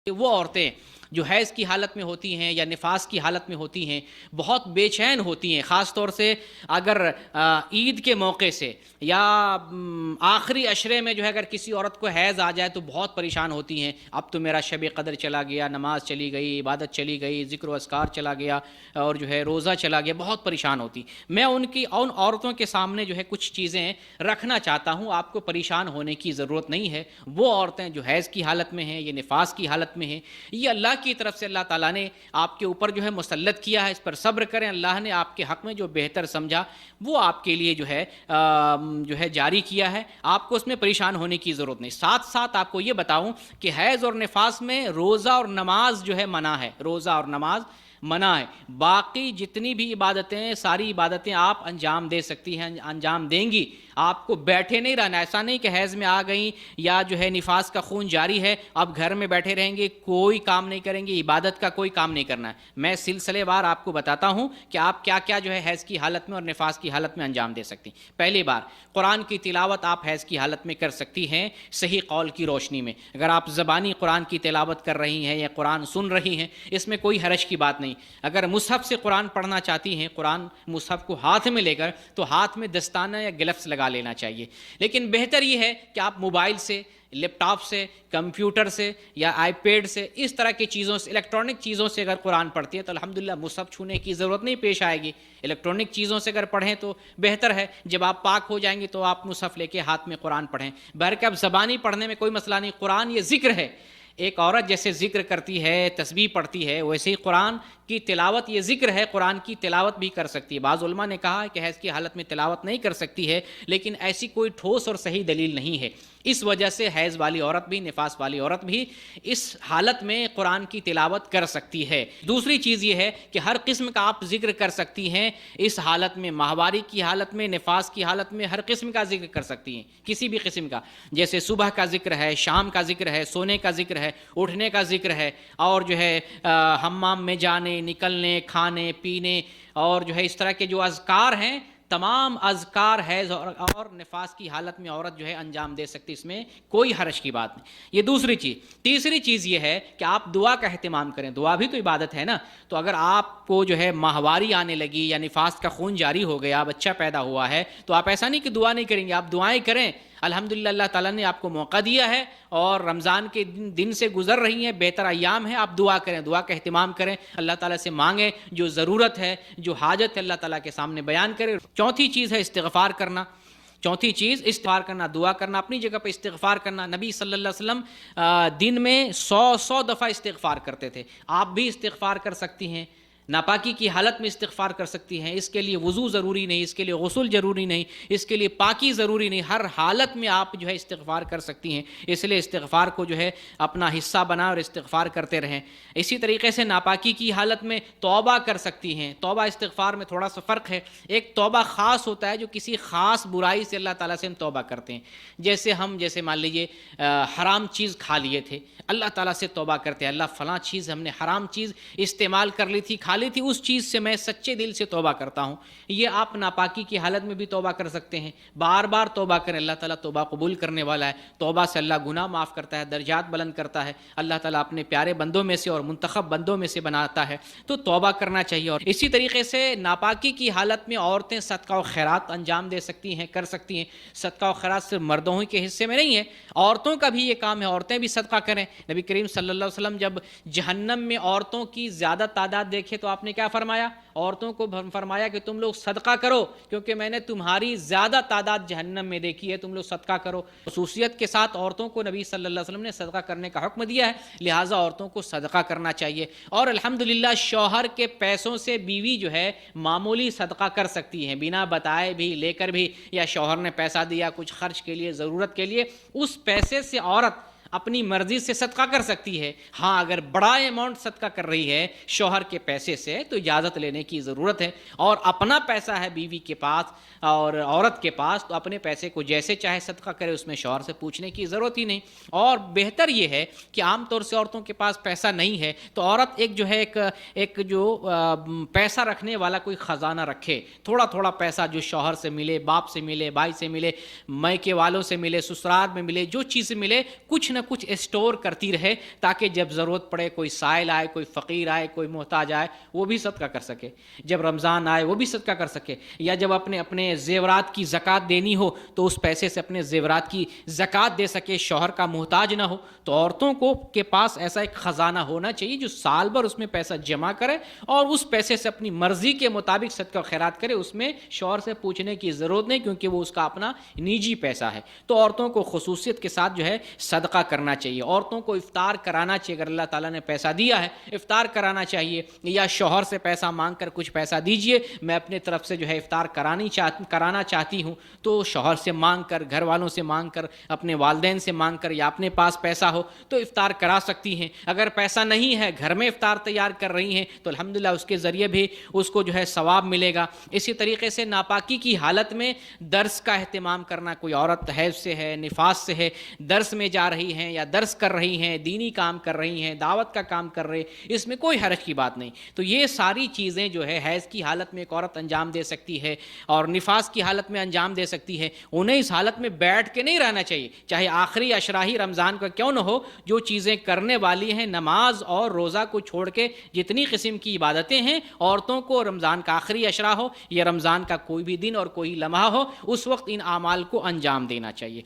وہ عورتیں جو حیض کی حالت میں ہوتی ہیں یا نفاس کی حالت میں ہوتی ہیں بہت بے چین ہوتی ہیں، خاص طور سے اگر عید کے موقع سے یا آخری عشرے میں جو ہے اگر کسی عورت کو حیض آ جائے تو بہت پریشان ہوتی ہیں۔ اب تو میرا شب قدر چلا گیا، نماز چلی گئی، عبادت چلی گئی، ذکر و اذکار چلا گیا اور جو ہے روزہ چلا گیا، بہت پریشان ہوتی۔ میں ان عورتوں کے سامنے جو ہے کچھ چیزیں رکھنا چاہتا ہوں، آپ کو پریشان ہونے کی ضرورت نہیں ہے۔ وہ عورتیں جو حیض کی حالت میں ہیں، یہ نفاس کی حالت میں ہیں، یہ اللہ کی طرف سے اللہ تعالیٰ نے آپ کے اوپر جو ہے مسلط کیا ہے، اس پر صبر کریں۔ اللہ نے آپ کے حق میں جو بہتر سمجھا وہ آپ کے لیے جو ہے جاری کیا ہے، آپ کو اس میں پریشان ہونے کی ضرورت نہیں۔ ساتھ ساتھ آپ کو یہ بتاؤں کہ حیض اور نفاس میں روزہ اور نماز جو ہے منع ہے، روزہ اور نماز منع ہے۔ باقی جتنی بھی عبادتیں، ساری عبادتیں آپ انجام دے سکتی ہیں، انجام دیں گی۔ آپ کو بیٹھے نہیں رہنا، ایسا نہیں کہ حیض میں آ گئیں یا جو ہے نفاس کا خون جاری ہے اب گھر میں بیٹھے رہیں گے، کوئی کام نہیں کریں گے، عبادت کا کوئی کام نہیں کرنا ہے۔ میں سلسلے وار آپ کو بتاتا ہوں کہ آپ کیا کیا جو ہے حیض کی حالت میں اور نفاس کی حالت میں انجام دے سکتی ہیں۔ پہلی بار قرآن کی تلاوت آپ حیض کی حالت میں کر سکتی ہیں صحیح قول کی روشنی میں۔ اگر آپ زبانی قرآن کی تلاوت کر رہی ہیں یا قرآن سن رہی ہیں، اس میں کوئی حرج کی بات نہیں۔ اگر مصحف سے قرآن پڑھنا چاہتی ہیں، قرآن مصحف کو ہاتھ میں لے کر، تو ہاتھ میں دستانہ یا گلفس لگا لینا چاہیے۔ لیکن بہتر یہ ہے کہ آپ موبائل سے، لیپ ٹاپ سے، کمپیوٹر سے یا آئی پیڈ سے، اس طرح کی چیزوں سے، الیکٹرانک چیزوں سے اگر قرآن پڑھتی ہے تو الحمدللہ مصحف چھونے کی ضرورت نہیں پیش آئے گی۔ الیکٹرانک چیزوں سے اگر پڑھیں تو بہتر ہے، جب آپ پاک ہو جائیں گے تو آپ مصحف لے کے ہاتھ میں قرآن پڑھیں۔ بہرکہ اب زبانی پڑھنے میں کوئی مسئلہ نہیں، قرآن یہ ذکر ہے۔ ایک عورت جیسے ذکر کرتی ہے، تسبیح پڑھتی ہے، ویسے ہی قرآن کی تلاوت یہ ذکر ہے، قرآن کی تلاوت بھی کر سکتی ہے۔ بعض علماء نے کہا ہے کہ حیض کی حالت میں تلاوت نہیں کر سکتی ہے، لیکن ایسی کوئی ٹھوس اور صحیح دلیل نہیں ہے۔ اس وجہ سے حیض والی عورت بھی، نفاس والی عورت بھی اس حالت میں قرآن کی تلاوت کر سکتی ہے۔ دوسری چیز یہ ہے کہ ہر قسم کا آپ ذکر کر سکتی ہیں اس حالت میں، ماہواری کی حالت میں، نفاس کی حالت میں ہر قسم کا ذکر کر سکتی ہیں، کسی بھی قسم کا، جیسے صبح کا ذکر ہے، شام کا ذکر ہے، سونے کا ذکر ہے، اٹھنے کا ذکر ہے، اور جو ہے حمام میں جانے، نکلنے، کھانے پینے، اور جو ہے اس طرح کے جو اذکار ہیں، تمام اذکار حیض اور نفاس کی حالت میں عورت جو ہے انجام دے سکتی، اس میں کوئی حرج کی بات نہیں۔ یہ دوسری چیز۔ تیسری چیز یہ ہے کہ آپ دعا کا اہتمام کریں، دعا بھی تو عبادت ہے نا۔ تو اگر آپ کو جو ہے ماہواری آنے لگی یا نفاس کا خون جاری ہو گیا، بچہ پیدا ہوا ہے، تو آپ ایسا نہیں کہ دعا نہیں کریں گے، آپ دعائیں کریں۔ الحمدللہ اللہ تعالیٰ نے آپ کو موقع دیا ہے اور رمضان کے دن سے گزر رہی ہیں، بہتر ایام ہیں، آپ دعا کریں، دعا کا اہتمام کریں، اللہ تعالیٰ سے مانگیں، جو ضرورت ہے، جو حاجت ہے اللہ تعالیٰ کے سامنے بیان کریں۔ چوتھی چیز ہے استغفار کرنا۔ چوتھی چیز استغفار کرنا، دعا کرنا، اپنی جگہ پہ استغفار کرنا۔ نبی صلی اللہ علیہ وسلم دن میں 100 دفعہ استغفار کرتے تھے، آپ بھی استغفار کر سکتی ہیں۔ ناپاکی کی حالت میں استغفار کر سکتی ہیں، اس کے لیے وضو ضروری نہیں، اس کے لیے غسل ضروری نہیں، اس کے لیے پاکی ضروری نہیں، ہر حالت میں آپ جو ہے استغفار کر سکتی ہیں۔ اس لیے استغفار کو جو ہے اپنا حصہ بنائیں اور استغفار کرتے رہیں۔ اسی طریقے سے ناپاکی کی حالت میں توبہ کر سکتی ہیں۔ توبہ استغفار میں تھوڑا سا فرق ہے، ایک توبہ خاص ہوتا ہے جو کسی خاص برائی سے اللہ تعالیٰ سے ہم توبہ کرتے ہیں، جیسے مان لیجئے حرام چیز کھا لیے تھے، اللہ تعالیٰ سے توبہ کرتے ہیں، اللہ فلاں چیز ہم نے حرام چیز استعمال کر لی تھی، کھا لی تھی، اس چیز سے میں سچے دل سے توبہ کرتا ہوں۔ یہ آپ ناپاکی کی حالت میں بھی توبہ کر سکتے ہیں، بار بار توبہ کریں، اللہ تعالیٰ توبہ قبول کرنے والا ہے۔ توبہ سے اللہ گناہ معاف کرتا ہے، درجات بلند کرتا ہے، اللہ تعالیٰ اپنے پیارے بندوں میں سے اور منتخب بندوں میں سے بناتا ہے، تو توبہ کرنا چاہیے۔ اور اسی طریقے سے ناپاکی کی حالت میں عورتیں صدقہ و خیرات انجام دے سکتی ہیں، کر سکتی ہیں۔ صدقہ و خیرات صرف مردوں ہی کے حصے میں نہیں ہے، عورتوں کا بھی یہ کام ہے، عورتیں بھی صدقہ کریں۔ نبی کریم صلی اللہ علیہ وسلم جب جہنم میں عورتوں کی زیادہ تعداد دیکھے تو آپ نے کیا فرمایا؟ عورتوں کو فرمایا کہ تم لوگ صدقہ کرو، کیونکہ میں نے تمہاری زیادہ تعداد جہنم میں دیکھی ہے، تم لوگ صدقہ کرو۔ خصوصیت کے ساتھ عورتوں کو نبی صلی اللہ علیہ وسلم نے صدقہ کرنے کا حکم دیا ہے، لہٰذا عورتوں کو صدقہ کرنا چاہیے۔ اور الحمدللہ شوہر کے پیسوں سے بیوی جو ہے معمولی صدقہ کر سکتی ہے، بنا بتائے بھی، لے کر بھی، یا شوہر نے پیسہ دیا کچھ خرچ کے لیے، ضرورت کے لیے، اس پیسے سے عورت اپنی مرضی سے صدقہ کر سکتی ہے۔ ہاں اگر بڑا اماؤنٹ صدقہ کر رہی ہے شوہر کے پیسے سے تو اجازت لینے کی ضرورت ہے، اور اپنا پیسہ ہے بیوی کے پاس اور عورت کے پاس تو اپنے پیسے کو جیسے چاہے صدقہ کرے، اس میں شوہر سے پوچھنے کی ضرورت ہی نہیں۔ اور بہتر یہ ہے کہ عام طور سے عورتوں کے پاس پیسہ نہیں ہے تو عورت ایک جو ہے ایک جو پیسہ رکھنے والا کوئی خزانہ رکھے، تھوڑا تھوڑا پیسہ جو شوہر سے ملے، باپ سے ملے، بھائی سے ملے، میکے والوں سے ملے، سسرال میں ملے، جو چیز ملے، کچھ نہ نہ کچھ اسٹور کرتی رہے تاکہ جب ضرورت پڑے، کوئی سائل آئے، کوئی فقیر آئے، کوئی محتاج آئے، وہ بھی صدقہ کر سکے، جب رمضان آئے وہ بھی صدقہ کر سکے، یا جب اپنے زیورات کی زکوٰۃ دینی ہو تو اس پیسے سے اپنے زیورات کی زکوٰۃ دے سکے، شوہر کا محتاج نہ ہو۔ تو عورتوں کو کے پاس ایسا ایک خزانہ ہونا چاہیے جو سال بھر اس میں پیسہ جمع کرے اور اس پیسے سے اپنی مرضی کے مطابق صدقہ و خیرات کرے، اس میں شوہر سے پوچھنے کی ضرورت نہیں، کیونکہ وہ اس کا اپنا نجی پیسہ ہے۔ تو عورتوں کو خصوصیت کے ساتھ جو ہے صدقہ کرنا چاہیے، عورتوں کو افطار کرانا چاہیے، اگر اللہ تعالیٰ نے پیسہ دیا ہے افطار کرانا چاہیے، یا شوہر سے پیسہ مانگ کر کچھ پیسہ دیجئے، میں اپنے طرف سے جو ہے افطار کرانا چاہتی ہوں، تو شوہر سے مانگ کر، گھر والوں سے مانگ کر، اپنے والدین سے مانگ کر، یا اپنے پاس پیسہ ہو تو افطار کرا سکتی ہیں۔ اگر پیسہ نہیں ہے، گھر میں افطار تیار کر رہی ہیں تو الحمدللہ اس کے ذریعے بھی اس کو جو ہے ثواب ملے گا۔ اسی طریقے سے ناپاکی کی حالت میں درس کا اہتمام کرنا، کوئی عورت حیض سے ہے، نفاس سے ہے، درس میں جا رہی ہیں یا درس کر رہی ہیں، دینی کام کر رہی ہیں، دعوت کا کام کر رہے، اس میں کوئی حرج کی بات نہیں۔ تو یہ ساری چیزیں جو ہے حیض کی حالت میں ایک عورت انجام دے سکتی ہے اور نفاس کی حالت میں انجام دے سکتی ہے۔ انہیں اس حالت میں بیٹھ کے نہیں رہنا چاہیے، چاہے آخری عشرہ ہی رمضان کا کیوں نہ ہو، جو چیزیں کرنے والی ہیں، نماز اور روزہ کو چھوڑ کے جتنی قسم کی عبادتیں ہیں، عورتوں کو رمضان کا آخری عشرہ ہو یا رمضان کا کوئی بھی دن اور کوئی لمحہ ہو، اس وقت ان اعمال کو انجام دینا چاہیے۔